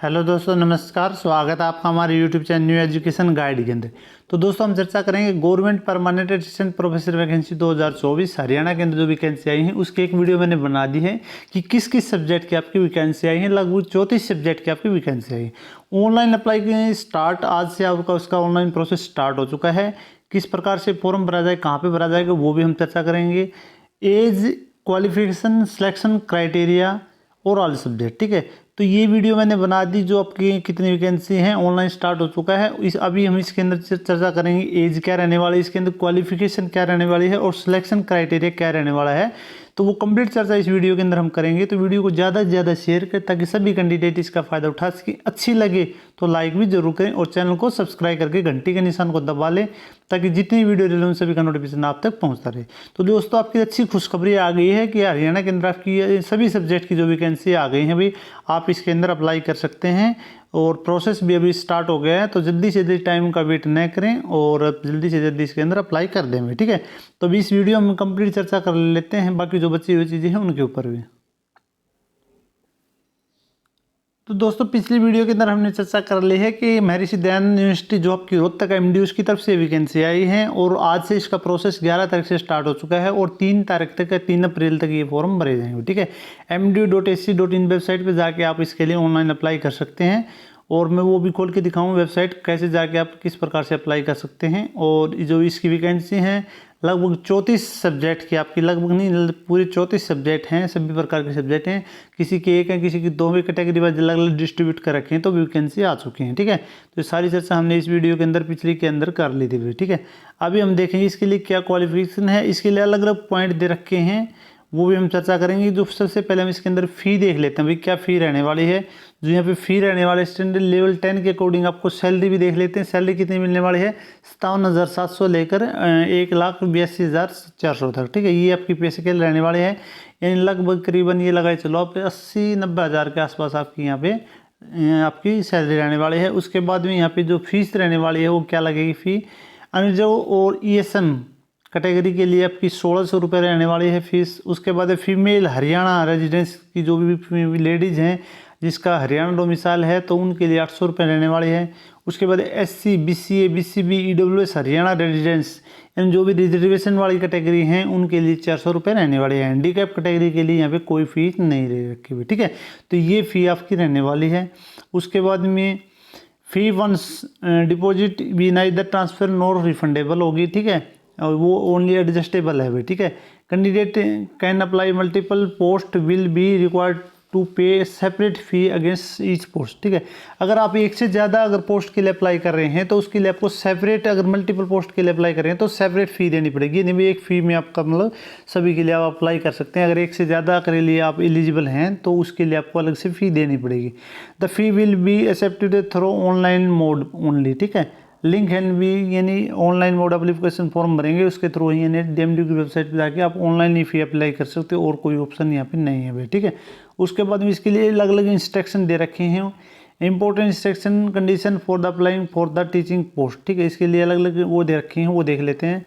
Hello दोस्तों, नमस्कार। स्वागत है आपका हमारे YouTube channel new education guide के अंदर। तो दोस्तों हम चर्चा करेंगे government permanent assistant professor vacancy 2024 Haryana के अंदर जो वैकेंसी आई है उसकी एक वीडियो मैंने बना दी है कि किस किस सब्जेक्ट की आपकी वैकेंसी आई है। लगभग 34 सब्जेक्ट की आपकी वैकेंसी आई है। ऑनलाइन अप्लाई की स्टार्ट आज से आपका उसका ऑनलाइन प्रोसेस स्टार्ट हो चुका है। किस प्रकार से फॉर्म भरा जाए, कहाँ पर भरा जाएगा, वो भी हम चर्चा करेंगे। एज, क्वालिफिकेशन, सिलेक्शन क्राइटेरिया और ऑल सब्जेक्ट, ठीक है। तो ये वीडियो मैंने बना दी जो आपकी कितनी वैकेंसी हैं, ऑनलाइन स्टार्ट हो चुका है। अभी हम इसके अंदर चर्चा करेंगे एज क्या रहने वाली है, इसके अंदर क्वालिफिकेशन क्या रहने वाली है और सिलेक्शन क्राइटेरिया क्या रहने वाला है। तो वो कंप्लीट चर्चा इस वीडियो के अंदर हम करेंगे। तो वीडियो को ज़्यादा से ज़्यादा शेयर करें ताकि सभी कैंडिडेट इसका फ़ायदा उठा सकें। अच्छी लगे तो लाइक भी जरूर करें और चैनल को सब्सक्राइब करके घंटी के निशान को दबा लें ताकि जितनी वीडियो डालें उन सभी का नोटिफिकेशन आप तक पहुंचता रहे। तो दोस्तों आपकी अच्छी खुशखबरी आ गई है कि हरियाणा के अंदर आपकी सभी सब्जेक्ट की जो वैकेंसी आ गई हैं, भाई आप इसके अंदर अप्लाई कर सकते हैं और प्रोसेस भी अभी स्टार्ट हो गया है। तो जल्दी से जल्दी टाइम का वेट न करें और जल्दी से जल्दी इसके अंदर अप्लाई कर दें, ठीक है। तो अभी इस वीडियो में कंप्लीट चर्चा कर लेते हैं बाकी जो बची हुई चीज़ें हैं उनके ऊपर भी। तो दोस्तों पिछली वीडियो के अंदर हमने चर्चा कर ली है कि महर्षि दयानंद यूनिवर्सिटी जो आपकी रोहतक एमडी उसकी तरफ से वैकेंसी आई है और आज से इसका प्रोसेस 11 तारीख से स्टार्ट हो चुका है और 3 तारीख तक या 3 अप्रैल तक ये फॉर्म भरे जाएंगे, ठीक है। mdu.ac.in वेबसाइट पर जाके आप इसके लिए ऑनलाइन अप्लाई कर सकते हैं और मैं वो भी खोल के दिखाऊँ वेबसाइट कैसे जाके आप किस प्रकार से अप्लाई कर सकते हैं। और जो इसकी वैकेंसी है लगभग 34 सब्जेक्ट की आपकी, लगभग नहीं पूरे 34 सब्जेक्ट हैं, सभी प्रकार के सब्जेक्ट हैं। किसी के एक हैं, किसी की दो भी कैटेगरी वाइज अलग अलग डिस्ट्रीब्यूट कर रखे हैं। तो वैकेंसी आ चुकी हैं, ठीक है। तो सारी चर्चा हमने इस वीडियो के अंदर पिछली के अंदर कर ली थी, ठीक है। अभी हम देखेंगे इसके लिए क्या क्वालिफिकेशन है, इसके लिए अलग अलग पॉइंट दे रखे हैं, वो भी हम चर्चा करेंगे। जो सबसे पहले हम इसके अंदर फ़ी देख लेते हैं, भाई क्या फ़ी रहने वाली है। जो यहाँ पे फ़ी रहने वाले स्टैंडर्ड लेवल 10 के अकॉर्डिंग आपको सैलरी भी देख लेते हैं। सैलरी कितनी मिलने वाली है, 57,700 लेकर 1,82,400 तक, ठीक है। ये आपकी पे स्केल रहने वाले हैं, यानी लगभग करीबन ये लगाए चलो आप 80-90 हज़ार के आसपास आपकी यहाँ पे आपकी सैलरी रहने वाली है। उसके बाद में यहाँ पे जो फीस रहने वाली है वो क्या लगेगी फ़ी, अनुजो और ESM कैटेगरी के लिए आपकी 1,600 रुपये रहने वाली है फीस। उसके बाद फीमेल हरियाणा रेजिडेंस की जो भी लेडीज़ हैं जिसका हरियाणा डोमिसाइल है तो उनके लिए 800 रुपये रहने वाली है। उसके बाद SC, BCA, BCB, EWS Haryana residence यानी जो भी रिजर्वेशन वाली कैटेगरी हैं उनके लिए 400 रुपये रहने वाली है। हैंडीकैप कैटेगरी के लिए यहाँ पे कोई फीस नहीं रह रखी हुई, ठीक है। तो ये फ़ी आपकी रहने वाली है। उसके बाद में फ़ी वंस डिपॉजिट भी नाइदर ट्रांसफ़र नॉर रिफंडेबल होगी, ठीक है। और वो ओनली एडजस्टेबल है भाई, ठीक है। Candidate can apply multiple post will be required to pay separate fee against each post, ठीक है। अगर आप एक से ज़्यादा अगर पोस्ट के लिए अप्लाई कर रहे हैं तो उसके लिए आपको सेपरेट, अगर मल्टीपल पोस्ट के लिए अप्लाई कर रहे हैं तो सेपरेट फ़ी देनी पड़ेगी। नहीं भी एक फ़ी में आपका मतलब सभी के लिए आप अप्लाई कर सकते हैं। अगर एक से ज़्यादा के लिए आप एलिजिबल हैं तो उसके लिए आपको अलग से फ़ी देनी पड़ेगी। The fee will be accepted through online mode only, ठीक है। लिंक है भी, यानी ऑनलाइन मोड एप्लीकेशन फॉर्म भरेंगे उसके थ्रू ही, यानी DMDU की वेबसाइट पर जाके आप ऑनलाइन ही फ़ी अप्लाई कर सकते हो और कोई ऑप्शन यहाँ पे नहीं है भाई, ठीक है। उसके बाद में इसके लिए अलग अलग इंस्ट्रक्शन दे रखे हैं। Important instruction condition for the applying for the teaching post, ठीक है। इसके लिए अलग अलग वो दे रखे हैं, वो देख लेते हैं।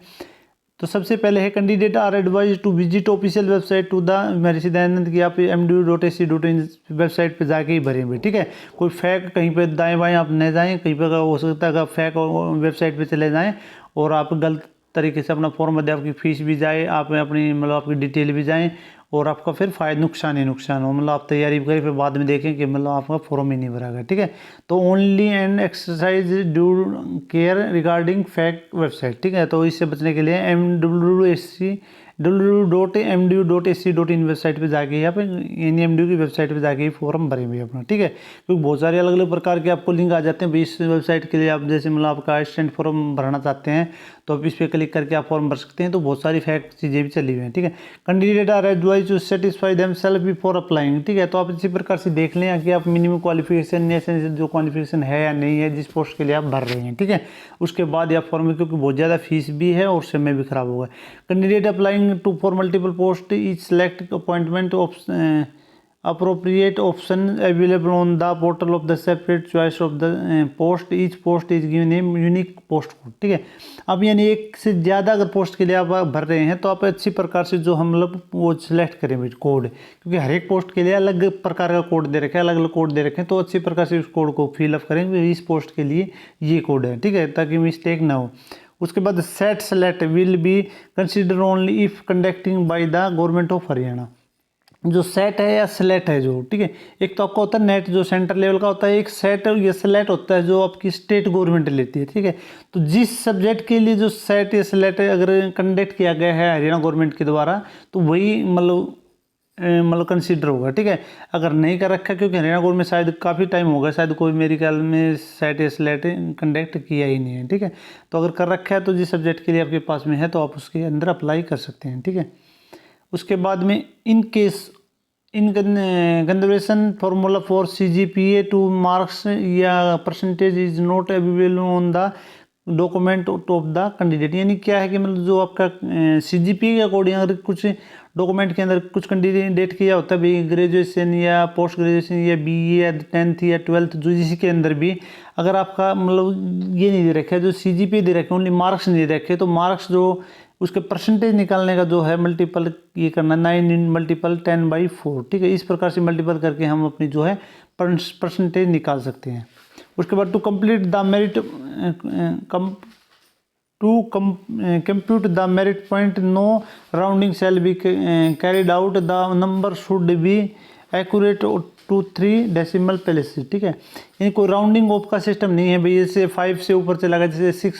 तो सबसे पहले है candidate are advise to visit official website to the Maharshi Dayanand की, आप mdu.ac.in वेबसाइट पे जाके ही भरें भाई, ठीक है। कोई फैक कहीं पे दाएं बाएं आप न जाएं, कहीं पर हो सकता है फैक वेबसाइट पे चले जाएं और आप गलत तरीके से अपना फॉर्म भर, आपकी फ़ीस भी जाए, आप अपनी मतलब आपकी डिटेल भी जाएँ और आपका फिर फ़ायदा नुकसान ही नुकसान हो। मतलब आप तैयारी करें फिर बाद में देखें कि मतलब आपका फॉर्म ही नहीं भरा गया, ठीक है। तो only and exercise due care regarding fact website, ठीक है। तो इससे बचने के लिए www.mdu.ac.in वेबसाइट पे जाके यहाँ पे MDU की वेबसाइट पे जाके ही फॉर्म भरेंगे अपना, ठीक है। क्योंकि बहुत सारे अलग अलग प्रकार के आपको लिंक आ जाते हैं। इस वेबसाइट के लिए आप जैसे मतलब आपका असिस्टेंट फॉर्म भरना चाहते हैं तो आप इस पर क्लिक करके आप फॉर्म भर सकते हैं। तो बहुत सारी फैक्ट चीज़ें भी चली हुई हैं, ठीक है। Candidate are advise to satisfy themselves before applying, ठीक है। तो आप इसी प्रकार से देख लें कि आप मिनिमम क्वालिफिकेशन या जो क्वालिफिकेशन है या नहीं है जिस पोस्ट के लिए आप भर रहे हैं, ठीक है। उसके बाद आप फॉर्म में, क्योंकि बहुत ज़्यादा फीस भी है और समय भी खराब होगा। Candidate applying to for multiple post is select appointment appropriate option available on the portal of the separate choice of the post, each post is given a unique post code, ठीक है। अब यानी एक से ज़्यादा अगर पोस्ट के लिए आप भर रहे हैं तो आप अच्छी प्रकार से जो हम लोग वो सिलेक्ट करें भाई कोड, क्योंकि हर एक पोस्ट के लिए अलग प्रकार का कोड दे रखे हैं, अलग अलग कोड दे रखे हैं, तो अच्छी प्रकार से उस कोड को फिलअप करेंगे, इस पोस्ट के लिए ये कोड है, ठीक है, ताकि मिस्टेक ना हो। उसके बाद set select will be consider only if conducting by the government of Haryana. जो सेट है या सेलेक्ट है जो, ठीक है, एक तो आपका होता है नेट जो सेंटर लेवल का होता है, एक सेट या सेलेक्ट होता है जो आपकी स्टेट गवर्नमेंट लेती है, ठीक है। तो जिस सब्जेक्ट के लिए जो सेट या सेलेक्ट अगर कंडक्ट किया गया है हरियाणा गवर्नमेंट के द्वारा तो वही मतलब कंसिडर होगा, ठीक है। अगर नहीं कर रखा, क्योंकि हरियाणा गवर्नमेंट शायद काफ़ी टाइम हो गया, शायद कोई मेरे ख्याल में सेट या सेलेक्ट कंडक्ट किया ही नहीं है, ठीक है। तो अगर कर रखा है तो जिस सब्जेक्ट के लिए आपके पास में है तो आप उसके अंदर अप्लाई कर सकते हैं, ठीक है। उसके बाद में in case in conservation formula for CGPA to marks या percentage is not available on the document of the candidate. यानी क्या है कि मतलब जो आपका CGPA के अकॉर्डिंग अगर कुछ डॉक्यूमेंट के अंदर कुछ कैंडिडेट किया होता है भाई, ग्रेजुएशन या पोस्ट ग्रेजुएशन या BA या 10th या 12th जो जिसी के अंदर भी अगर आपका मतलब ये नहीं दे रखा है, जो CGPA दे रखे ओनली मार्क्स नहीं दे रखे, तो मार्क्स जो उसके परसेंटेज निकालने का जो है मल्टीपल ये करना 9 × 10/4, ठीक है। इस प्रकार से मल्टीपल करके हम अपनी जो है परसेंटेज निकाल सकते हैं। उसके बाद to complete the merit compute the merit point, no rounding shall be carried out, the number should be accurate to 3 decimal places, ठीक है। यानी कोई राउंडिंग ऑफ का सिस्टम नहीं है भाई, जैसे 5 से ऊपर चला गया, जैसे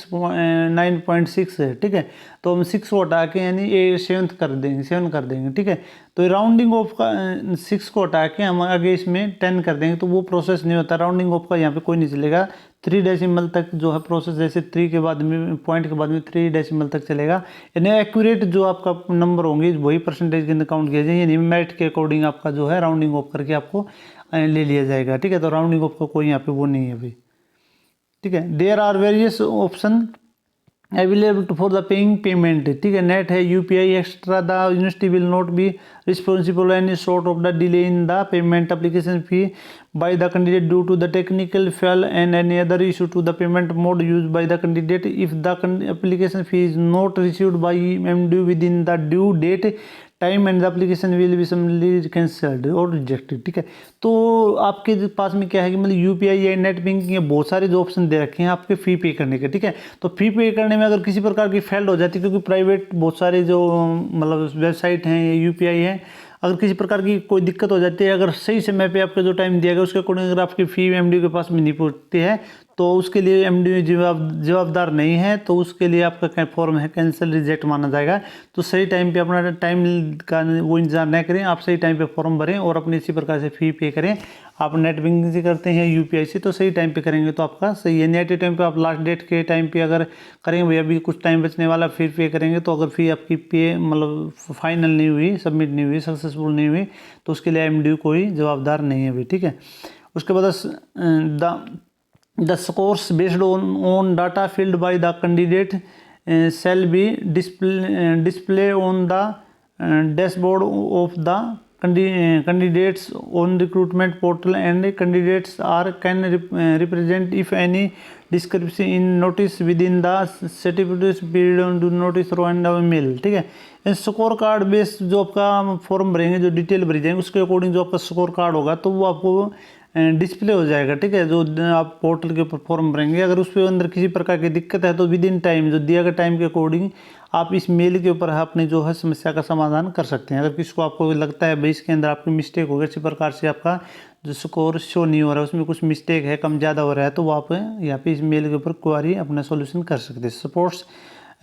9.6 है, ठीक है, तो हम 6 को हटा के यानी 7 कर देंगे, ठीक है। तो राउंडिंग ऑफ का 6 को हटा के हम आगे इसमें 10 कर देंगे, तो वो प्रोसेस नहीं होता, राउंडिंग ऑफ का यहाँ पे कोई नहीं चलेगा। 3 डेसिमल तक जो है प्रोसेस, जैसे 3 के बाद में पॉइंट के बाद में 3 डेसिमल तक चलेगा, यानी एक्यूरेट जो आपका नंबर होंगे वही परसेंटेज के अंदर काउंट किया जाए, यानी मेरिट के अकॉर्डिंग आपका जो है राउंडिंग ऑफ करके आपको ले लिया जाएगा, ठीक है। तो राउंडिंग ऑफ का कोई यहाँ पे वो नहीं है भाई, ठीक है। There are various option available for the paying payment, ठीक है। नेट है, UPI extra, the university will not be responsible any sort of the delay in the payment application fee by the candidate due to the technical fail and any other issue to the payment mode used by the candidate. If the application fee is not received by MDU within the due date time and the application will be summarily cancelled और rejected, ठीक है। तो आपके पास में क्या है कि मतलब UPI या नेट बैंकिंग या बहुत सारे जो ऑप्शन दे रखे हैं आपके फ़ी पे करने के, ठीक है। तो फ़ी पे करने में अगर किसी प्रकार की फेल्ड हो जाती है, क्योंकि प्राइवेट बहुत सारे जो मतलब वेबसाइट हैं या UPI हैं, अगर किसी प्रकार की कोई दिक्कत हो जाती है, अगर सही समय पे आपका जो टाइम दिया गया उसके अकॉर्डिंग अगर आपकी फ़ी MDU के पास में नहीं पहुँचती है तो उसके लिए MDU जवाबदार नहीं है, तो उसके लिए आपका फॉर्म है कैंसिल रिजेक्ट माना जाएगा। तो सही टाइम पे अपना टाइम का वो इंतजार न करें, आप सही टाइम पे फॉर्म भरें और अपनी इसी प्रकार से फ़ी पे करें। आप नेट बैंकिंग से करते हैं UPI से तो सही टाइम पे करेंगे तो आपका सही है। नेट टाइम पे आप लास्ट डेट के टाइम पे अगर करेंगे भैया अभी कुछ टाइम बचने वाला फिर पे करेंगे, तो अगर फ़ी आपकी पे मतलब फाइनल नहीं हुई, सबमिट नहीं हुई, सक्सेसफुल नहीं हुई, तो उसके लिए MDU कोई जवाबदार नहीं है भाई, ठीक है। उसके बाद the scores based on data filled by the candidate shall be display on the dashboard of the candidates on recruitment portal, and candidates are can represent if any discrepancy in notice within the certificate period on do notice through and mail, ठीक है। Score card based जो आपका form भरेंगे, जो detail भरी जाएंगे उसके according जो आपका स्कोर कार्ड होगा तो वो आपको डिस्प्ले हो जाएगा, ठीक है। जो आप पोर्टल के ऊपर फॉर्म भरेंगे, अगर उसके अंदर किसी प्रकार की दिक्कत है तो विद इन टाइम जो दिया गया टाइम के अकॉर्डिंग आप इस मेल के ऊपर अपने जो है समस्या का समाधान कर सकते हैं। अगर किसी को आपको लगता है भाई इसके अंदर आपकी मिस्टेक हो गई, इसी प्रकार से आपका जो स्कोर शो नहीं हो रहा है, उसमें कुछ मिस्टेक है, कम ज़्यादा हो रहा है, तो वो आप यहाँ पे इस मेल के ऊपर क्वारी अपना सोल्यूशन कर सकते हैं। सपोर्ट्स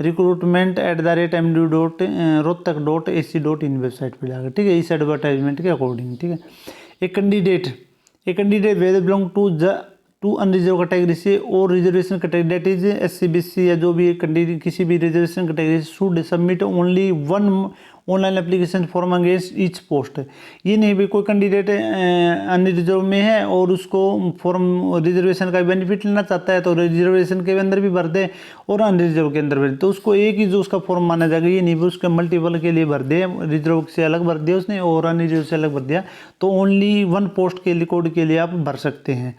recruitment@mdu.rohtak.ac.in वेबसाइट पर जाकर, ठीक है, इस एडवर्टाइजमेंट के अकॉर्डिंग, ठीक है। A candidate whether belong to to unreserve category से और reservation category that is SC BC या जो भी कैंडिडेट किसी भी reservation category should submit only one online application form against each post. ये नहीं भी कोई कैंडिडेट अनरिजर्व में है और उसको फॉर्म रिजर्वेशन का बेनिफिट लेना चाहता है तो रिजर्वेशन के अंदर भी भर दे और अनरिजर्व के अंदर भर दे, तो उसको एक ही जो उसका फॉर्म माना जाएगा। ये नहीं भी उसके मल्टीपल के लिए भर दे, रिजर्व से अलग भर दिया उसने और अनरिजर्व से अलग भर दिया, तो ओनली वन पोस्ट के लिए कोड के लिए आप भर सकते हैं।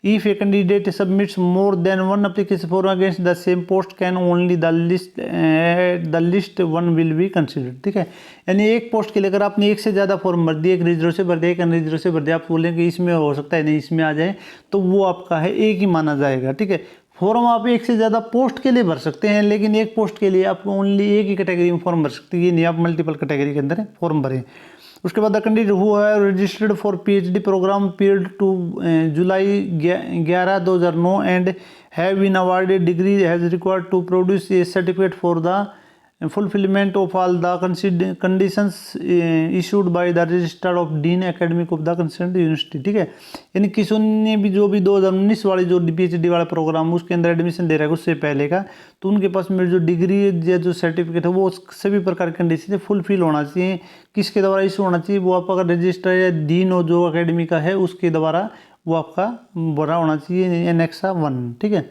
If a candidate submits more than one application form against the same post, can only the list one will be considered। ठीक है, यानी एक पोस्ट के लिए अगर आपने एक से ज़्यादा फॉर्म भर दिया, एक रिजर्व से भर दिया, एक अनरिजर्व से भर दिया, आप बोलें कि इसमें हो सकता है नहीं इसमें आ जाए, तो वो आपका है एक ही माना जाएगा। ठीक है, फॉर्म आप एक से ज़्यादा पोस्ट के लिए भर सकते हैं, लेकिन एक पोस्ट के लिए आप ओनली एक ही कैटेगरी में फॉर्म भर सकते हैं, ये नहीं आप मल्टीपल कैटेगरी के अंदर फॉर्म भरें। उसके बाद the candidate who have registered for PhD programme period to July 11, 2009 and have been awarded degree has required to produce a certificate for the fulfilment of all the conditions issued by the registered of dean academic of the concern university. ठीक है, यानी किसी ने भी जो भी 2019 वाली जो PhD वाला प्रोग्राम उसके अंदर एडमिशन दे रहा है उससे पहले का, तो उनके पास में जो डिग्री या जो सर्टिफिकेट है वो सभी प्रकार के कंडीशन से फुलफिल होना चाहिए। किसके द्वारा इशू होना चाहिए, वो आपका रजिस्टर या डीन और जो अकेडमी का है उसके द्वारा वो आपका बड़ा होना चाहिए एनेक्सा 1। ठीक है,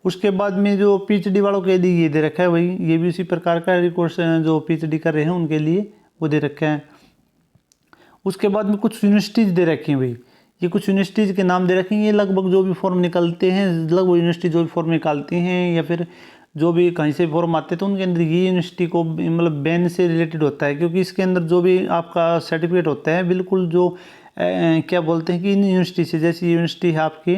उसके बाद में जो PhD वालों के लिए ये दे रखा है भाई, ये भी उसी प्रकार का कोर्स जो PhD कर रहे हैं उनके लिए वो दे रखा है। उसके बाद में कुछ यूनिवर्सिटीज़ दे रखी हैं भाई, ये कुछ यूनिवर्सिटीज़ के नाम दे रखे हैं। ये लगभग जो भी फॉर्म निकलते हैं, लगभग यूनिवर्सिटी जो भी फॉर्म निकालती हैं या फिर जो भी कहीं से फॉर्म आते हैं तो उनके अंदर ये यूनिवर्सिटी को मतलब बैन से रिलेटेड होता है, क्योंकि इसके अंदर जो भी आपका सर्टिफिकेट होता है बिल्कुल जो क्या बोलते हैं कि इन यूनिवर्सिटी से, जैसे यूनिवर्सिटी है आपकी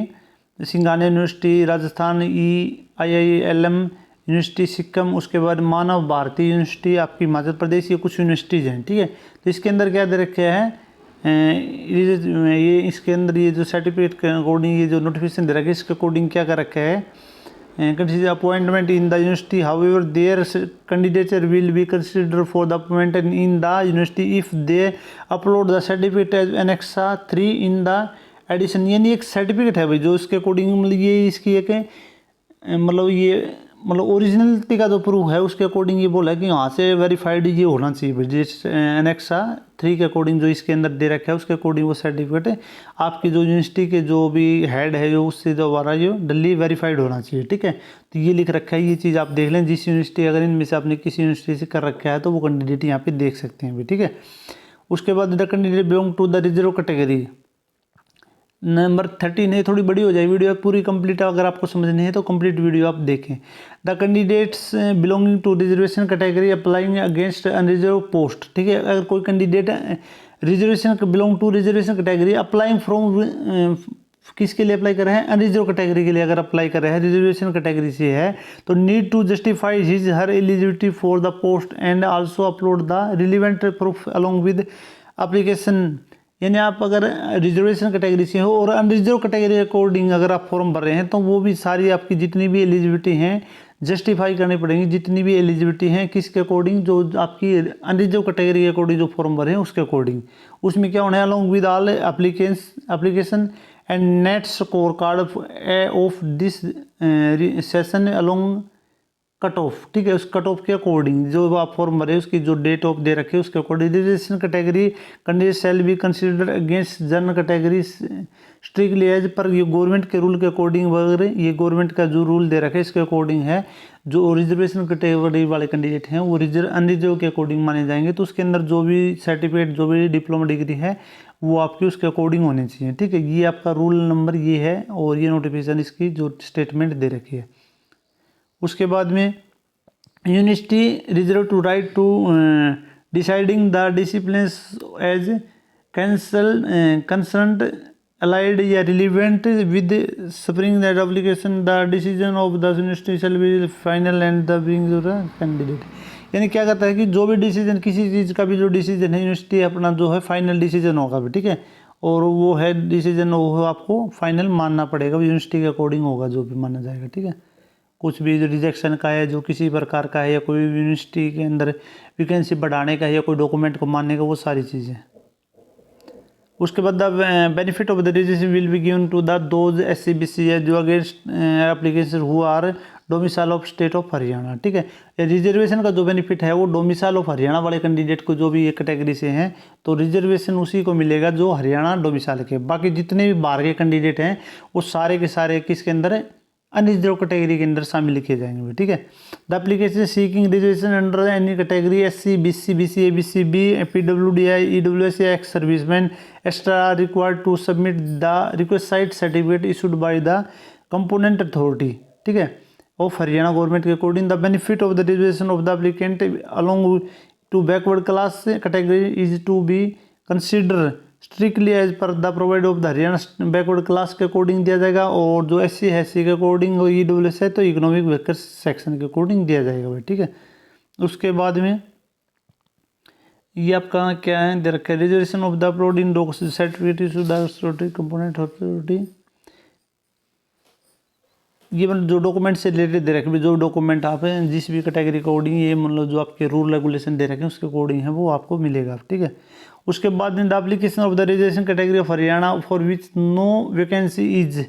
Singhania university Rajasthan, IILM university Sikkim, उसके बाद मानव भारती यूनिवर्सिटी आपकी मध्य प्रदेश, ये कुछ यूनिवर्सिटीज़ हैं। ठीक है, तो इसके अंदर क्या दे रखे हैं, ये इसके अंदर ये जो सर्टिफिकेट के अकॉर्डिंग ये जो नोटिफिकेशन दे रखा है इसके अकॉर्डिंग क्या कर रखा है, consider appointment in the university, however their candidature will be considered for the appointment in the university if they upload the certificate as Annexa 3 in the edition. यानी एक सर्टिफिकेट है भाई जो इसके अकॉर्डिंग मतलब ये इसकी एक मतलब ये मतलब ओरिजिनलिटी का जो प्रूफ है उसके अकॉर्डिंग ये बोला है कि वहाँ से वेरीफाइड ये होना चाहिए भाई। जिस एनेक्सा 3 के अकॉर्डिंग जो इसके अंदर दे रखा है उसके अकॉर्डिंग वो सर्टिफिकेट है आपकी जो यूनिवर्सिटी के जो भी हेड है जो उससे दोबारा जो डली वेरीफाइड होना चाहिए। ठीक है, तो ये लिख रखा है, ये चीज़ आप देख लें। जिस यूनिवर्सिटी अगर इनमें से आपने किसी यूनिवर्सिटी से कर रखा है तो वो कैंडिडेट यहाँ पे देख सकते हैं भाई। ठीक है, उसके बाद the candidate belong to the reserve category number 13 है, थोड़ी बड़ी हो जाए वीडियो पूरी कंप्लीट। अगर आपको समझनी है तो कंप्लीट वीडियो आप देखें। The candidates belonging to reservation category applying against unreserve post. ठीक है, अगर कोई candidate reservation belong to reservation category applying from किसके लिए अप्लाई कर रहे हैं, अनरिजर्व कैटेगरी के लिए अगर अप्लाई कर रहे हैं रिजर्वेशन कैटेगरी से है तो need to justify his her eligibility for the post and also upload the relevant proof along with application. यानी आप अगर रिजर्वेशन कैटेगरी से हो और अनरिजर्व कैटेगरी अकॉर्डिंग अगर आप फॉर्म भर रहे हैं तो वो भी सारी आपकी जितनी भी एलिजिबिलिटी हैं जस्टिफाई करनी पड़ेगी। जितनी भी एलिजिबिलिटी हैं किसके अकॉर्डिंग, जो आपकी अनरिजर्व कैटेगरी के अकॉर्डिंग जो फॉर्म भरे हैं उसके अकॉर्डिंग। उसमें क्या होना है, along with all application and net score card of this session along cut off. ठीक है, उस कट ऑफ के अकॉर्डिंग जो आप फॉर्म भरे उसकी जो डेट ऑफ दे रखे उसके according reservation category candidate shall be considered against general category strictly as per ये गवर्नमेंट के रूल के अकॉर्डिंग वगैरह ये गवर्नमेंट का जो रूल दे रखे इसके अकॉर्डिंग है। जो रिजर्वेशन कैटेगरी वाले कैंडिडेट हैं वो अनरिजर्व के अकॉर्डिंग माने जाएंगे। तो उसके अंदर जो भी सर्टिफिकेट जो भी डिप्लोमा डिग्री है वो आपकी उसके अकॉर्डिंग होनी चाहिए। ठीक है, ये आपका रूल नंबर ये है और ये नोटिफिकेशन इसकी जो स्टेटमेंट दे रखी है। उसके बाद में university reserve to right to deciding the disciplines as concerned allied या relevant with spring that application the decision of the university shall be final and the binding candidate. यानी क्या कहता है कि जो भी डिसीजन किसी चीज़ का भी जो डिसीजन है यूनिवर्सिटी अपना जो है फाइनल डिसीजन होगा भी। ठीक है, और वो है डिसीजन वो आपको फाइनल मानना पड़ेगा, यूनिवर्सिटी के अकॉर्डिंग होगा जो भी माना जाएगा। ठीक है, कुछ भी जो रिजेक्शन का है जो किसी प्रकार का है या कोई यूनिवर्सिटी के अंदर वैकेंसी बढ़ाने का है या कोई डॉक्यूमेंट को मानने का, वो सारी चीज़ें। उसके बाद the benefit of the reservation will be given to the those SC/BC जो against application who are domicile of state of Haryana. ठीक है, रिजर्वेशन का जो बेनिफिट है वो डोमिसाइल ऑफ हरियाणा वाले कैंडिडेट को, जो भी एक कैटेगरी से हैं तो रिजर्वेशन उसी को मिलेगा जो हरियाणा डोमिसाइल के। बाकी जितने भी बाहर के कैंडिडेट हैं वो सारे के सारे किसके अंदर है, अनरिजर्व कैटेगरी के अंदर शामिल किए जाएंगे। ठीक है, the application seeking reservation under any category SC/BC, BC, ABC, B, PWDI, EWS या ex serviceman extra are required to submit the request certificate issued by the component authority. ठीक है, ऑफ हरियाणा गवर्नमेंट के according the benefit of the reservation of the applicant along to backward class category is to be consider strictly as per the provide of the Haryana backward class के according दिया जाएगा, और जो SC/SC के according और EWS है तो economic backward section के अकॉर्डिंग दिया जाएगा भाई। ठीक है, उसके बाद में ये आपका क्या है दे रखा है, reservation of the upload in document certificate component authority. ये मतलब जो डॉक्यूमेंट से रिलेटेड दे रखे, जो डॉक्यूमेंट आप जिस भी कैटेगरी के अकॉर्डिंग ये मतलब जो आपके रूल रेगुलेशन दे रखे हैं उसके अकॉर्डिंग है वो आपको मिलेगा। ठीक है, उसके बाद the application of the reservation category of Haryana for which no vacancy is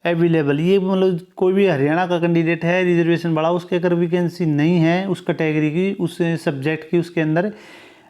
available. ये मतलब कोई भी हरियाणा का कैंडिडेट है रिजर्वेशन बढ़ा, उसके अगर वैकेंसी नहीं है उस कैटेगरी की, उस सब्जेक्ट की, उसके अंदर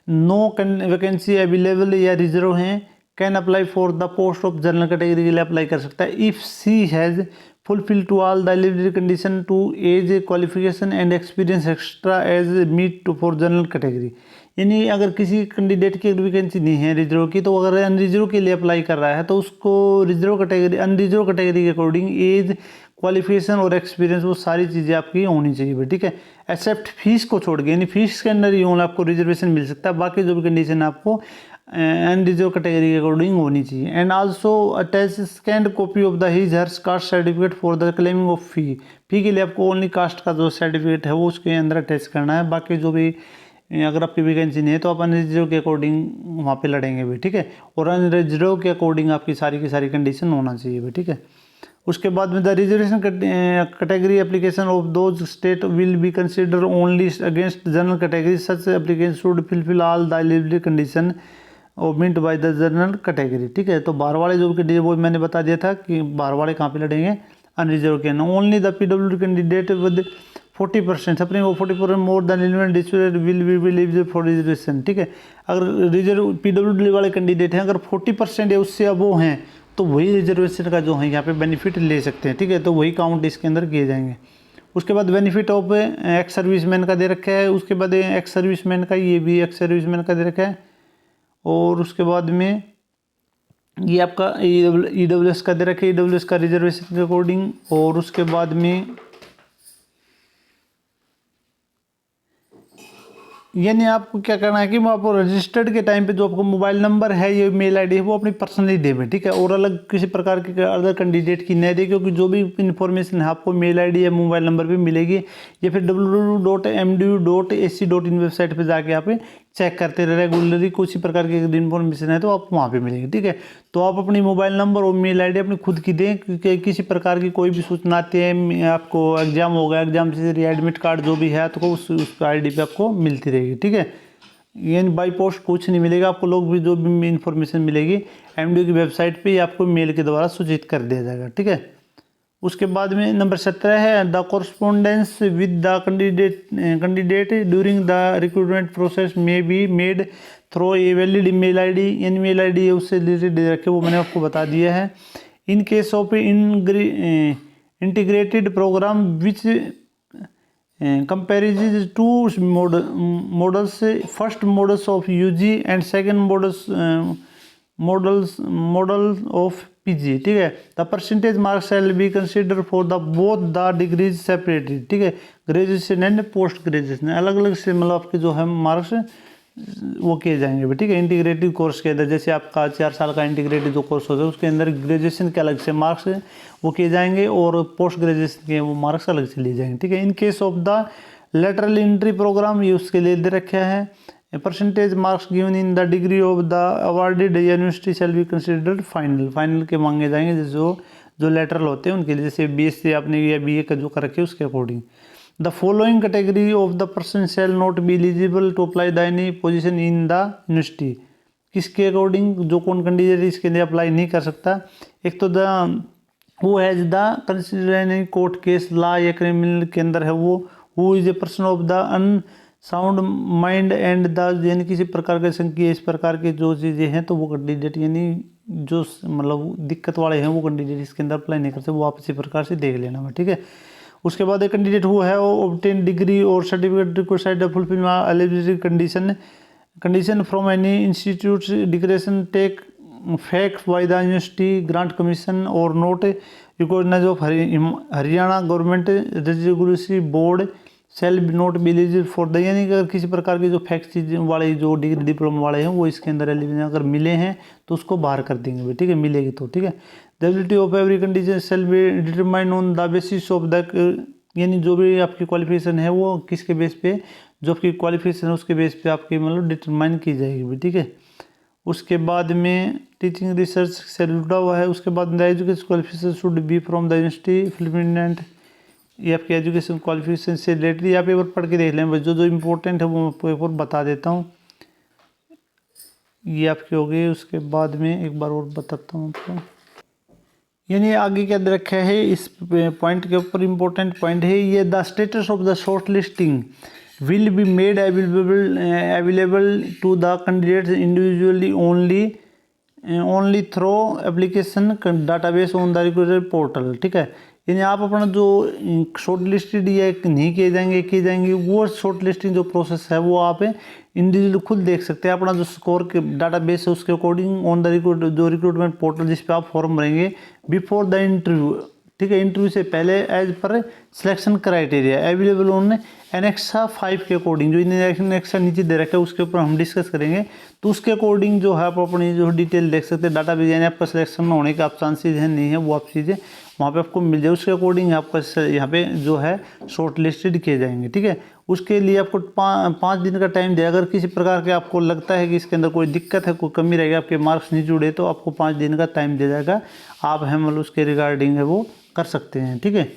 नो वैकेंसी अवेलेबल या रिजर्व हैं, can apply for the post of general category के लिए अप्लाई कर सकता है if she has fulfil to all the eligibility condition to age qualification and experience extra age meet for general category. यानी अगर किसी कैंडिडेट की वैकेंसी नहीं है रिजर्व की, तो अगर अनरिजर्व के लिए अप्लाई कर रहा है तो उसको रिजर्व कैटेगरी अनरिजर्व कैटेगरी के अकॉर्डिंग एज क्वालिफिकेशन और एक्सपीरियंस वो सारी चीज़ें आपकी होनी चाहिए। ठीक है, एक्सेप्ट फीस को छोड़ के, यानी फीस के अंदर ही ओनली आपको रिजर्वेशन मिल सकता है, बाकी जो भी कंडीशन आपको अनरिजर्व कैटेगरी के अकॉर्डिंग होनी चाहिए। And also attach scanned copy of the his hers caste certificate for the claiming of fee. Fee के लिए आपको ओनली कास्ट का जो सर्टिफिकेट है वो उसके अंदर अटैच करना है, बाकी जो भी अगर आपकी वैकेंसी नहीं है तो आप अनरिजर्व के अकॉर्डिंग वहाँ पे लड़ेंगे भी। ठीक है, और अनरिजर्व के अकॉर्डिंग आपकी सारी की सारी कंडीशन होना चाहिए भी। ठीक है, उसके बाद में the reservation category application of those state will be consider only against general category, such application should fulfil all the eligibility condition और meant by the general category. ठीक है, तो बाहर वाले जो कैंडिडेट वो मैंने बता दिया था कि बाहर वाले कहाँ पे लड़ेंगे, अनरिजर्व के। Only the PWD candidate with 40% spring और 40% more than element disputed will be eligible for reservation. ठीक है, अगर रिजर्व PWD वाले कैंडिडेट हैं अगर 40% या उससे अबो हैं तो वही रिजर्वेशन का जो है यहाँ पे बेनिफिट ले सकते हैं। ठीक है, तो वही काउंट इसके अंदर किए जाएंगे। उसके बाद बेनिफिट ऑफ एक्स सर्विसमैन का दे रखा है, उसके बाद एक्स सर्विसमैन का, ये भी एक्स सर्विसमैन का दे रखा है, और उसके बाद में ये आपका EWS का दे रखा है, EWS का रिजर्वेशन के अकॉर्डिंग। और उसके बाद में यानी आपको क्या करना है कि वो आपको रजिस्टर्ड के टाइम पे जो आपको मोबाइल नंबर है, ये मेल आईडी है, वो अपनी पर्सनली देवे। ठीक है, और अलग किसी प्रकार के अदर कैंडिडेट की नहीं दे, क्योंकि जो भी इन्फॉर्मेशन है आपको मेल आईडी या मोबाइल नंबर पे मिलेगी, या फिर www.mdu.ac.in वेबसाइट पे जाके आप चेक करते रहे रेगुलरली, कुछ प्रकार की इन्फॉर्मेशन है तो आप वहाँ पे मिलेगी। ठीक है, तो आप अपनी मोबाइल नंबर और मेल आईडी अपनी खुद की दें, क्योंकि किसी प्रकार की कोई भी सूचना आती है, आपको एग्जाम होगा, एग्जाम से एडमिट कार्ड जो भी है तो उस आईडी पे आपको मिलती रहेगी। ठीक है, ये बाई पोस्ट कुछ नहीं मिलेगा आपको, लोग भी जो भी इन्फॉर्मेशन मिलेगी MDU की वेबसाइट पे आपको मेल के द्वारा सूचित कर दिया जाएगा। ठीक है, उसके बाद में नंबर 17 है the correspondence with the candidate during the recruitment process में be made through a valid email ID. Email ID है उससे रिलेटेड दे रखे, वो मैंने आपको बता दिया है। In case of integrated program which comprises two models, first models of UG and second model of PG। ठीक है, the percentage marks shall be consider for the both the degrees separated. ठीक है, ग्रेजुएशन एंड पोस्ट ग्रेजुएशन अलग अलग से मतलब आपके जो है मार्क्स वो किए जाएंगे। ठीक है, इंटीग्रेटेड कोर्स के अंदर जैसे आपका 4 साल का इंटीग्रेटेड जो कोर्स होता है उसके अंदर ग्रेजुएशन के अलग से मार्क्स वो किए जाएंगे और पोस्ट ग्रेजुएशन के वो मार्क्स अलग से लिए जाएंगे। ठीक है, in case of the lateral entry programme ये उसके लिए दे रखा है। Percentage marks given in the degree of the awarded university shall be considered final के मांगे जाएंगे, जैसे जो लेटरल होते हैं उनके लिए, जैसे BSc आपने या BA का जो कर रखे उसके according. The following category of the person shall not be eligible to apply the any position in the university किसके अकॉर्डिंग, जो कौन कैंडिडेट इसके लिए अप्लाई नहीं कर सकता। एक तो वो है the considering court case law या क्रिमिनल के अंदर है वो, who is a person of the unsound mind and the, यानी किसी प्रकार के संकीय इस प्रकार की जो चीज़ें हैं तो वो कैंडिडेट यानी जो मतलब दिक्कत वाले हैं वो कैंडिडेट इसके अंदर अप्लाई नहीं करते, वो आप इसी प्रकार से देख लेना है, ठीक है। उसके बाद एक कैंडिडेट हुआ है वो ऑब्टेन डिग्री और certificate required fulfil eligibility condition from any institute declaration take fact by the university grant commission और not recognise of Haryana government regulatory board shall not be eligible for the, यानी अगर किसी प्रकार के जो फैक्ट चीज वाले जो डिग्री डिप्लोमा वाले हैं वो इसके अंदर एलिजिबल अगर मिले हैं तो उसको बाहर कर देंगे भाई, ठीक है, मिलेगी तो, ठीक है। The ability of every condition shall be determine on the basis of the, यानी जो भी आपकी क्वालिफिकेशन है वो किसके बेस पे, जो आपकी क्वालिफिकेशन है उसके बेस पे आपकी मतलब डिटरमाइन की जाएगी भाई, ठीक है। उसके बाद में टीचिंग रिसर्च से जुड़ा हुआ है। उसके बाद the education qualification should be from the university फिल्मिनेंट, ये आपकी एजुकेशन क्वालिफिकेशन से रिलेटेड या पेपर पढ़ के देख लें बस, जो जो इम्पोर्टेंट है वो मैं पेपर बता देता हूँ, ये आपकी हो गई। उसके बाद में एक बार और बताता हूँ आपको, यानी आगे क्या दे रखा है इस पॉइंट के ऊपर, इम्पोर्टेंट पॉइंट है ये, the status of the short listing will be made available to the candidates individually only through application database on the recruiter portal, ठीक है। यानी आप अपना जो शॉर्ट लिस्टेड या नहीं किए जाएंगे वो शॉर्ट लिस्टिंग जो प्रोसेस है वो आप इंडिविजुअल खुद देख सकते हैं अपना जो स्कोर के डाटाबेस है उसके according on the recruitment portal जिस पे आप फॉर्म भरेंगे बिफोर द इंटरव्यू, ठीक है, इंटरव्यू से पहले एज पर selection criteria available on annexure 5 के अकॉर्डिंग, जो एनेक्सा नीचे दे रखा है उसके ऊपर हम डिस्कस करेंगे, तो उसके अकॉर्डिंग जो है आप अपनी जो डिटेल देख सकते हैं डाटा बेस, यानी आपका सिलेक्शन होने के आप चांसेज हैं नहीं है वो आप चीज़ें वहाँ पे आपको मिल जाए, उसके अकॉर्डिंग आपका यहाँ पे जो है शॉर्ट लिस्टेड किए जाएंगे, ठीक है। उसके लिए आपको 5 दिन का टाइम दिया, अगर किसी प्रकार के आपको लगता है कि इसके अंदर कोई दिक्कत है, कोई कमी रहेगी, आपके मार्क्स नहीं जुड़े, तो आपको 5 दिन का टाइम दिया जाएगा, आप है मतलब उसके रिगार्डिंग है वो कर सकते हैं, ठीक है।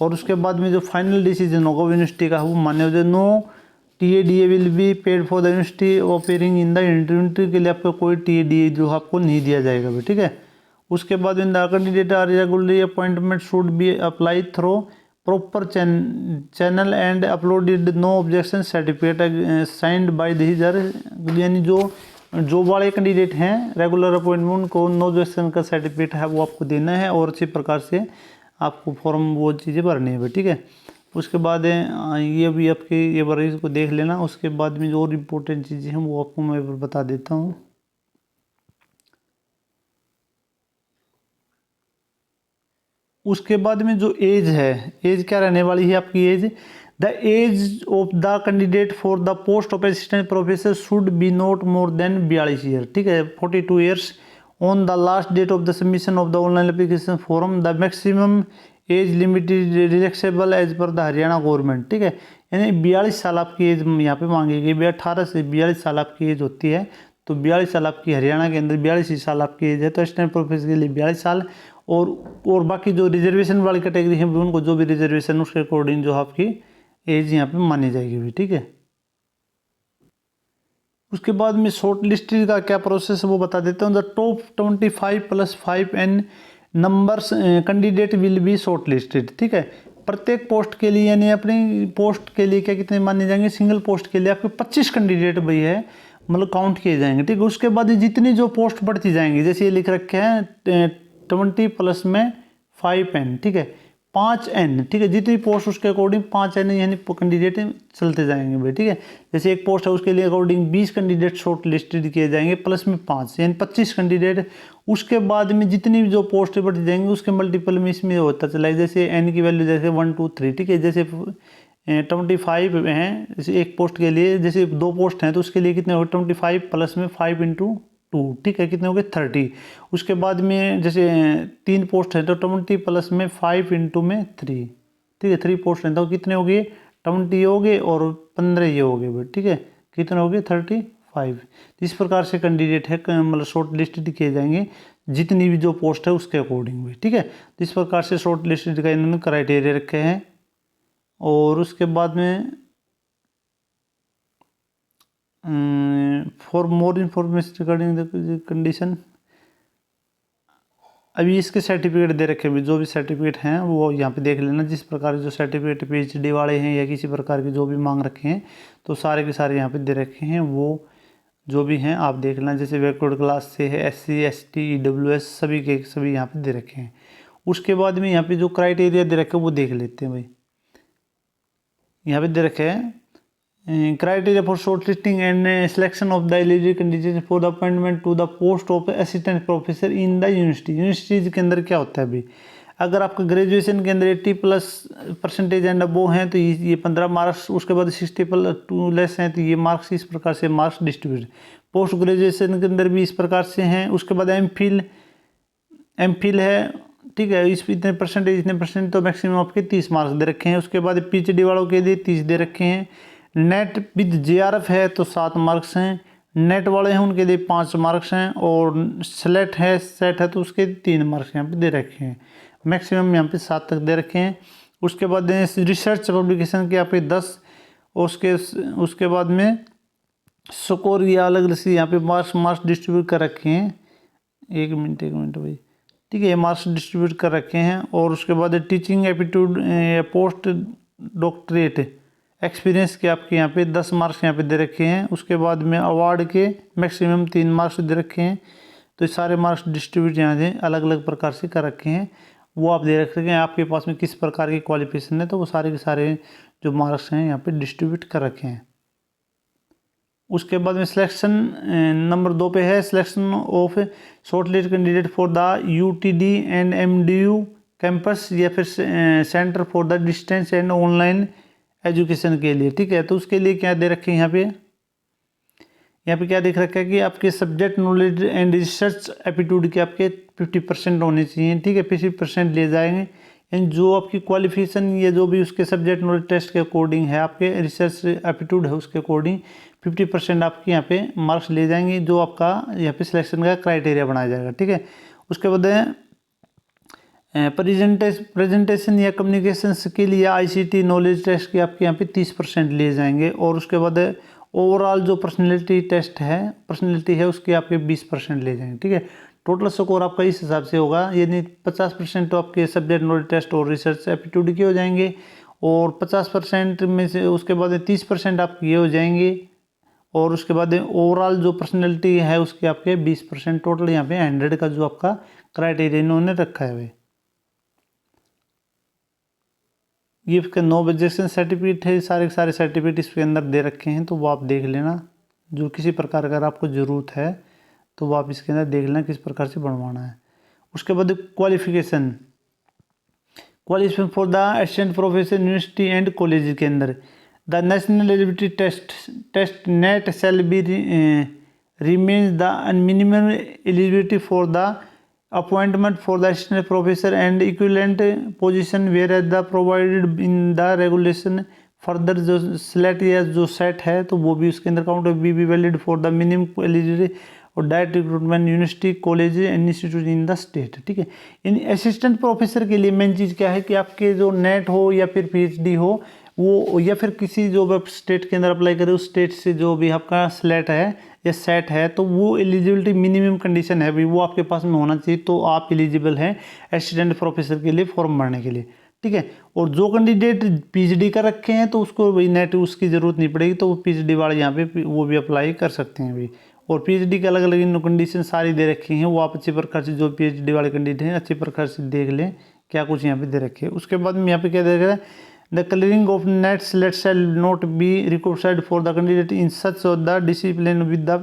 और उसके बाद में जो फाइनल डिसीजन होगा यूनिवर्सिटी का वो मान्य हो जाए, no TADA will be paid for the university appearing in the interview, के लिए आपको कोई TADA जो आपको नहीं दिया जाएगा भाई, ठीक है। उसके बाद in the candidate are regularly appointment should be apply through proper channel and uploaded no objection certificate signed by दीजर, यानी जो वाले कैंडिडेट हैं रेगुलर अपॉइंटमेंट को नो ऑब्जेक्शन का सर्टिफिकेट है वो आपको देना है और अच्छी प्रकार से आपको फॉर्म वो चीज़ें भरनी है, ठीक है। उसके बाद ये भी आपके ये बार इसको देख लेना। उसके बाद में जो और इम्पोर्टेंट चीज़ें हैं वो आपको मैं बता देता हूँ। उसके बाद में जो एज है, एज क्या रहने वाली है आपकी age, the age of the candidate for the post of assistant professor should be not more than 42 year, ठीक है, 42 years on the last date of the submission of the online application form, the maximum age limit is relaxable as per the Haryana government, ठीक है। यानी 42 साल आपकी as यहाँ पे मांगी गई, 18 से 42 साल आपकी एज होती है, तो 42 साल आपकी हरियाणा के अंदर 42 साल आपकी एज है, तो असिस्टेंट प्रोफेसर के लिए 42 साल, और बाकी जो रिजर्वेशन वाली कैटेगरी है उनको जो भी रिजर्वेशन उसके अकॉर्डिंग जो आपकी एज यहाँ पे मानी जाएगी, ठीक है। उसके बाद में शॉर्ट लिस्टेड का क्या प्रोसेस है वो बता देता हूँ। The top 25 + 5 n numbers candidate will be short listed, ठीक है। प्रत्येक पोस्ट के लिए यानी अपनी पोस्ट के लिए क्या कितने माने जाएंगे, सिंगल पोस्ट के लिए आपके 25 कैंडिडेट भाई है मतलब काउंट किए जाएंगे, ठीक है। उसके बाद जितनी जो पोस्ट बढ़ती जाएंगी, जैसे ये लिख रखे हैं 20 प्लस में 5N, ठीक है, 5N, ठीक है, जितनी पोस्ट उसके अकॉर्डिंग 5N यानी कैंडिडेट चलते जाएंगे भाई, ठीक है। जैसे एक पोस्ट है उसके लिए अकॉर्डिंग 20 कैंडिडेट शॉर्ट लिस्टेड किए जाएंगे प्लस में 5 यानी 25 कैंडिडेट। उसके बाद में जितनी भी जो पोस्ट बढ़ती जाएंगी उसके मल्टीपल में इसमें होता चला है, जैसे N की वैल्यू जैसे 1 2 3, ठीक है। जैसे 25 हैं, जैसे एक पोस्ट के लिए जैसे 2 पोस्ट हैं तो उसके लिए कितने हो 25 प्लस में 5 × 2, ठीक है, कितने हो गए 30। उसके बाद में जैसे 3 पोस्ट है तो 20 प्लस में 5 × में 3, ठीक है, 3 पोस्ट हैं तो कितने हो गए 20 हो गए और 15 ये हो गए, ठीक है, कितने हो गए 35। इस प्रकार से कैंडिडेट है मतलब शॉर्ट लिस्टेड किए जाएंगे जितनी भी जो पोस्ट है उसके अकॉर्डिंग भी, ठीक है। इस प्रकार से शॉर्ट लिस्टेड का इन्होंने क्राइटेरिया रखे हैं। और उसके बाद में for more information regarding the condition, अभी इसके सर्टिफिकेट दे रखे हैं, जो भी सर्टिफिकेट हैं वो यहाँ पे देख लेना। जिस प्रकार के जो सर्टिफिकेट पीएचडी वाले हैं या किसी प्रकार की जो भी मांग रखे हैं तो सारे के सारे यहाँ पे दे रखे हैं, वो जो भी हैं आप देख लेना। जैसे बैकवर्ड क्लास से है, SC ST EWS सभी के सभी यहाँ पे दे रखे हैं। उसके बाद में यहाँ पे जो क्राइटेरिया दे रखे हैं वो देख लेते हैं भाई। यहाँ पे दे रखे हैं criteria for short listing and selection of the eligible candidate for the appointment to the post of assistant professor in the university. Universities के अंदर क्या होता है भाई, अगर आपका ग्रेजुएशन के अंदर 80+ % एंड अबो हैं तो ये 15 मार्क्स, उसके बाद 60+ हैं तो ये मार्क्स, इस प्रकार से मार्क्स डिस्ट्रीब्यूट। पोस्ट ग्रेजुएशन के अंदर भी इस प्रकार से हैं। उसके बाद एम फिल है, ठीक है, इस इतने परसेंट तो मैक्सिमम आपके 30 मार्क्स दे रखे हैं। उसके बाद पीएचडी वालों के लिए 30 दे रखे हैं। नेट विद JRF है तो 7 मार्क्स हैं। नेट वाले हैं उनके लिए 5 मार्क्स हैं। और सेट है तो उसके 3 मार्क्स यहाँ पे दे रखे हैं। मैक्सिमम यहाँ पे 7 तक दे रखे हैं। उसके बाद रिसर्च पब्लिकेशन के यहाँ पे 10, और उसके बाद में स्कोर या अलग अलग से यहाँ पे मार्क्स डिस्ट्रीब्यूट कर रखे हैं। एक मिनट भाई, ठीक है, ये मार्क्स डिस्ट्रीब्यूट कर रखे हैं। और उसके बाद teaching aptitude post doctorate experience के आपके यहाँ पे 10 मार्क्स यहाँ पे दे रखे हैं। उसके बाद में अवार्ड के मैक्सिमम 3 मार्क्स दे रखे हैं। तो ये सारे मार्क्स डिस्ट्रीब्यूट यहाँ से अलग अलग प्रकार से कर रखे हैं, वो आप दे रख सकें। आपके पास में किस प्रकार की क्वालिफिकेशन है तो वो सारे के सारे जो मार्क्स हैं यहाँ पे डिस्ट्रीब्यूट कर रखे हैं। उसके बाद में सिलेक्शन नंबर 2 पे है, selection of shortlist candidate for the UTD and MDU campus या फिर centre for the distance and online education के लिए, ठीक है। तो उसके लिए क्या दे रखे हैं यहाँ पे क्या देख रखा है कि आपके subject knowledge and research aptitude के आपके 50% होने चाहिए, ठीक है, 50% ले जाएंगे। एंड जो आपकी क्वालिफिकेशन या जो भी उसके सब्जेक्ट नॉलेज टेस्ट के अकॉर्डिंग है, आपके रिसर्च एप्टीट्यूड है उसके अकॉर्डिंग 50% आपके यहाँ पे मार्क्स ले जाएंगे, जो आपका यहाँ पे सिलेक्शन का क्राइटेरिया बनाया जाएगा, ठीक है। उसके बाद प्रेजेंटेशन या कम्युनिकेशन स्किल या ICT नॉलेज टेस्ट के आपके यहाँ पे 30% ले जाएंगे। और उसके बाद ओवरऑल जो पर्सनैलिटी है उसके आपके 20% ले जाएंगे, ठीक है। टोटल स्कोर आपका इस हिसाब से होगा, यानी 50% तो आपके सब्जेक्ट नॉलेज टेस्ट और रिसर्च एप्टीट्यूड के हो जाएंगे, और 50% में से उसके बाद 30% आपके ये हो जाएंगे, और उसके बाद ओवरऑल जो पर्सनैलिटी है उसके आपके 20%। टोटल यहाँ पे 100 का जो आपका क्राइटेरिया इन्होंने रखा है। ये इसका 9 ऑब्जेक्शन सर्टिफिकेट है, सारे के सारे सर्टिफिकेट इसके अंदर दे रखे हैं, तो वो आप देख लेना। जो किसी प्रकार अगर आपको ज़रूरत है तो वो आप इसके अंदर देख लेना किस प्रकार से बनवाना है। उसके बाद qualification for the assistant professor university and college के अंदर the national eligibility test net shall be remains the minimum eligibility for the appointment for the assistant professor and equivalent position where as the provided in the regulation. Further जो SLET या जो SET है तो वो भी उसके अंदर count be valid for the minimum eligibility और direct recruitment university college and institute in the state, ठीक है। इन असिस्टेंट प्रोफेसर के लिए मेन चीज़ क्या है कि आपके जो नेट हो या फिर PhD हो वो, या फिर किसी जो आप स्टेट के अंदर अप्लाई करें उस स्टेट से जो भी आपका स्लेट है या सेट है तो वो एलिजिबिलिटी मिनिमम कंडीशन है भाई, वो आपके पास में होना चाहिए, तो आप एलिजिबल हैं असिस्टेंट प्रोफेसर के लिए फॉर्म भरने के लिए, ठीक है। और जो कैंडिडेट PhD कर रखे हैं तो उसको भाई नेट उसकी ज़रूरत नहीं पड़ेगी, तो वो PhD वाले यहाँ पे वो भी अप्लाई कर सकते हैं भाई। और PhD के अलग अलग कंडीशन सारी दे रखी हैं, वो आप अच्छी प्रकार से जो PhD वाले कैंडिडेट हैं अच्छी प्रकार से देख लें क्या कुछ यहाँ पे दे रखे हैं। उसके बाद में यहाँ पे क्या दे रखा है, the clearing of net select shell not be required for the candidate in such the discipline with the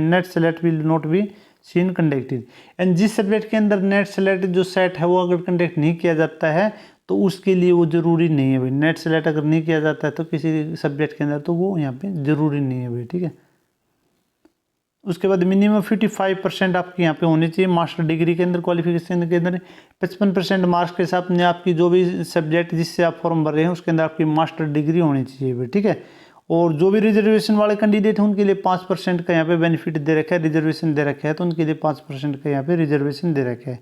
net select will not be seen conducted. And जिस सब्जेक्ट के अंदर नेट सेलेक्ट जो सेट है वो अगर कंडक्ट नहीं किया जाता है तो उसके लिए वो ज़रूरी नहीं है भाई। नेट सेलेक्ट अगर नहीं किया जाता है तो किसी सब्जेक्ट के अंदर तो वो यहाँ पे ज़रूरी नहीं है भाई, ठीक है। उसके बाद मिनिमम 55% आपके यहाँ पे होने चाहिए मास्टर डिग्री के अंदर। क्वालिफिकेशन के अंदर 55% मार्क्स के साथ में आपकी जो भी सब्जेक्ट जिससे आप फॉर्म भर रहे हैं उसके अंदर आपकी मास्टर डिग्री होनी चाहिए भाई, ठीक है। और जो भी रिजर्वेशन वाले कैंडिडेट हैं उनके लिए 5% का यहाँ पे बेनिफिट दे रखा है, रिजर्वेशन दे रखा है, तो उनके लिए 5% का यहाँ पे रिजर्वेशन दे रखा है।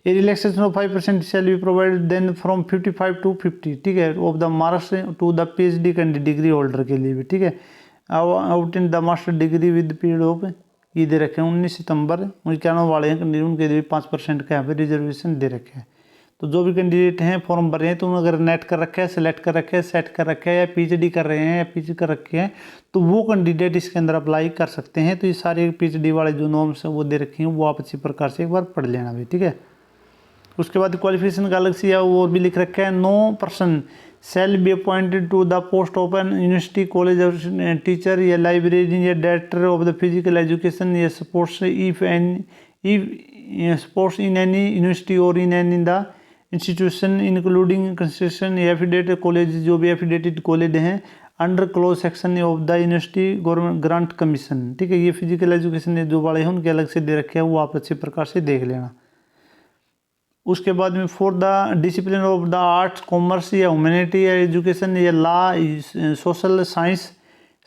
A relaxation of 5% shall be provided then from 55 to 50, ठीक है, of the marks to the PhD degree holder के लिए भी, ठीक है। Out in the master degree with period of, ये दे रखे हैं 19 सितंबर 91 वाले हैं कैंडिडेट, उनके लिए 5% का यहाँ पे रिजर्वेशन दे रखे हैं। तो जो भी कैंडिडेट हैं फॉर्म भर रहे हैं, तो उन्होंने अगर नेट कर रखा है, सेलेक्ट कर रखा है, सेट कर रखा है, या पीएचडी कर रहे हैं या पीजी कर रखे हैं, तो वो कैंडिडेट इसके अंदर अप्लाई कर सकते हैं। तो ये सारे पीएचडी वाले जो नॉर्म्स हैं वो दे रखे हैं, वो आप अच्छी प्रकार से एक बार पढ़ लेना भी, ठीक है। उसके बाद क्वालिफिकेशन का अलग से वो भी लिख रखा है, no person shall be appointed to the post of an university college of teacher या लाइब्रेरियन या director of the physical education या sports if sports in any university और in any the institution including construction affiliated college, जो भी affiliated college हैं under close section of the university government grant commission, ठीक है। ये physical education जो वाले हैं उनके अलग से दे रखे हैं, वो आप अच्छी प्रकार से देख लेना। उसके बाद में for the discipline of the arts, commerce या ह्यूमैनिटी या एजुकेशन या law, social science,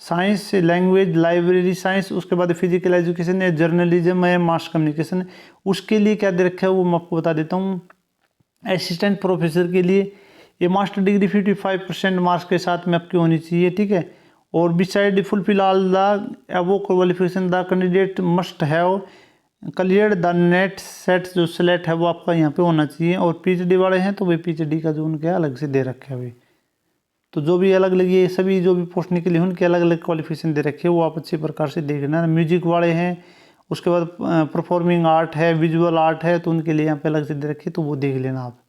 science, language, library science, उसके बाद फिजिकल एजुकेशन या जर्नलिज्म या मास कम्युनिकेशन, उसके लिए क्या दे रखा है वो मैं आपको बता देता हूँ। असिस्टेंट प्रोफेसर के लिए ये मास्टर डिग्री 55% मार्क्स के साथ में आपकी होनी चाहिए, ठीक है। और beside fulfil all the above qualification the candidate must have clear the net set, जो सेलेक्ट है वो आपका यहाँ पे होना चाहिए। और पीएचडी वाले हैं तो भाई पीएचडी का जो उनके अलग से दे रखे है भाई, तो जो भी अलग अलग ये सभी जो भी पोस्ट निकली उनके अलग अलग क्वालिफिकेशन दे रखे हैं, वो आप अच्छी प्रकार से देखना। म्यूजिक वाले हैं, उसके बाद परफॉर्मिंग आर्ट है, विजुअल आर्ट है, तो उनके लिए यहाँ पे अलग से दे रखे, तो वो देख लेना आप।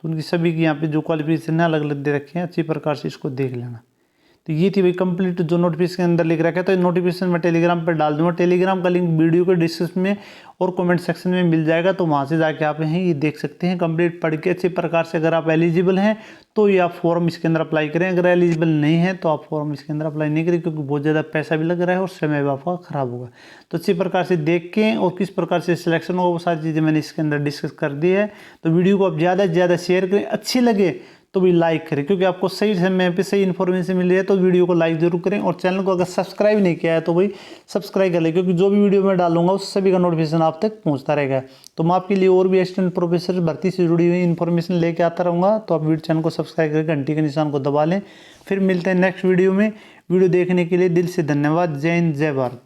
तो उनकी सभी की यहाँ पे जो क्वालिफिकेशन है अलग अलग दे रखे हैं, अच्छी प्रकार से इसको देख लेना। तो ये थी भाई कंप्लीट जो नोटिफिकेशन के अंदर लिख रखा है। तो नोटिफिकेशन मैं टेलीग्राम पर डाल दूंगा, टेलीग्राम का लिंक वीडियो के डिस्क्रिप्शन में और कमेंट सेक्शन में मिल जाएगा, तो वहाँ से जाके आप हैं ये देख सकते हैं कंप्लीट पढ़ के अच्छी प्रकार से। अगर आप एलिजिबल हैं तो ये आप फॉर्म इसके अंदर अप्लाई करें, अगर एलिजिबल नहीं है तो आप फॉर्म इसके अंदर अप्लाई नहीं करें, क्योंकि बहुत ज़्यादा पैसा भी लग रहा है और समय भी आपका खराब होगा। तो अच्छी प्रकार से देख के और किस प्रकार से सिलेक्शन होगा वो सारी चीज़ें मैंने इसके अंदर डिस्कस कर दी है। तो वीडियो को आप ज़्यादा से ज़्यादा शेयर करें, अच्छी लगे तो भी लाइक करें, क्योंकि आपको सही समय पे सही इन्फॉर्मेशन मिल रही है। तो वीडियो को लाइक जरूर करें, और चैनल को अगर सब्सक्राइब नहीं किया है तो भाई सब्सक्राइब कर लें, क्योंकि जो भी वीडियो मैं डालूंगा उस सभी का नोटिफिकेशन आप तक पहुंचता रहेगा। तो मैं आपके लिए और भी असिस्टेंट प्रोफेसर भर्ती से जुड़ी हुई इन्फॉर्मेशन लेके आता रहूँगा। तो आप चैनल को सब्सक्राइब करके घंटी के निशान को दबा लें। फिर मिलते हैं नेक्स्ट वीडियो में। वीडियो देखने के लिए दिल से धन्यवाद। जय हिंद, जय भारत।